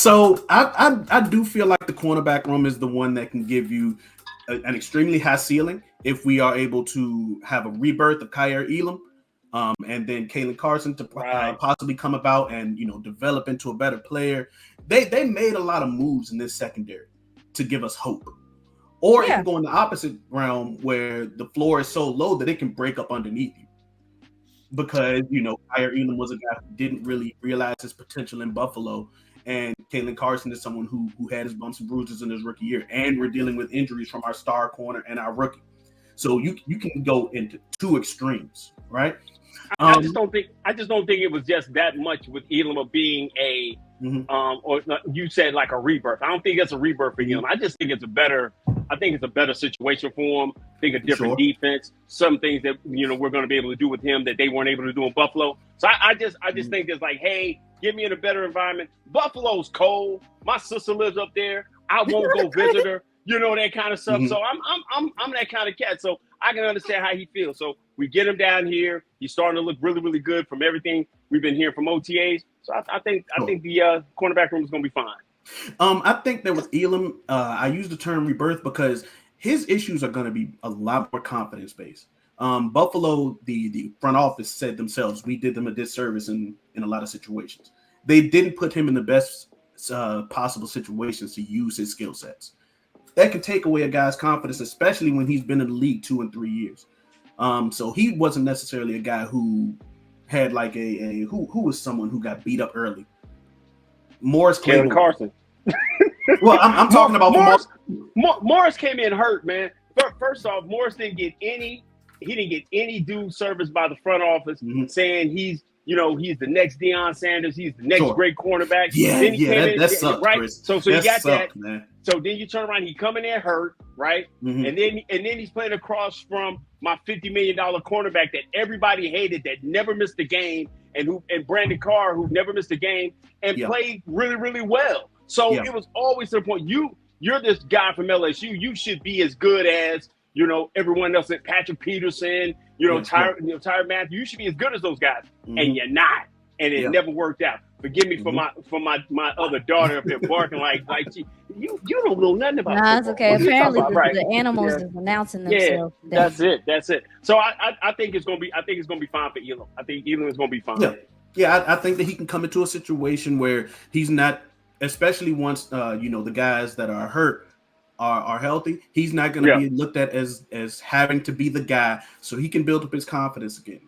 So I do feel like the cornerback room is the one that can give you an extremely high ceiling if we are able to have a rebirth of Kyer Elam, and then Kalen Carson to possibly come about and develop into a better player. They made a lot of moves in this secondary to give us hope. Or it can go in the opposite realm where the floor is so low that it can break up underneath you. Because, Kyer Elam was a guy who didn't really realize his potential in Buffalo. And Kalen Carson is someone who had his bumps and bruises in his rookie year. And we're dealing with injuries from our star corner and our rookie. So you can go into two extremes, right? I just don't think it was just that much with Elam of being a or you said like a rebirth. I don't think it's a rebirth for Elam. I just think it's a better situation for him. I think a different defense, some things that we're going to be able to do with him that they weren't able to do in Buffalo. So I just think it's like, hey, get me in a better environment. Buffalo's cold. My sister lives up there. I won't go visit her. That kind of stuff. So I'm that kind of cat. So I can understand how he feels. So we get him down here. He's starting to look really, really good from everything we've been hearing from OTAs. So I think the cornerback room is going to be fine. I think that with Elam, I use the term rebirth because his issues are going to be a lot more confidence based. Buffalo, the front office said themselves, we did them a disservice in a lot of situations. They didn't put him in the best possible situations to use his skill sets. That can take away a guy's confidence, especially when he's been in the league 2 and 3 years. So he wasn't necessarily a guy who had like who was someone who got beat up early. Morris Kalen Carson. Well, I'm talking about Morris. Morris came in hurt, man. First off, Morris didn't get any due service by the front office saying he's the next Deion Sanders, he's the next great cornerback. Yeah, that sucks, right? Chris. So you got sucked, that. Man. So then you turn around, he coming in hurt, right? And then he's playing across from my $50 million cornerback that everybody hated, that never missed a game, and Brandon Carr, who never missed a game and played really, really well. So it was always to the point, you're this guy from LSU, you should be as good as everyone else, Patrick Peterson, Tyrann Mathieu, you should be as good as those guys, and you're not, and it never worked out. Forgive me for my other daughter up here barking like you don't know nothing about. Nah, it's okay. Apparently, the animals is announcing themselves. Yeah, that's it. So I think it's gonna be fine for Elam. I think Elam is gonna be fine. Yeah. I think that he can come into a situation where he's not, especially once the guys that are hurt are healthy. He's not going to be looked at as having to be the guy, so he can build up his confidence again.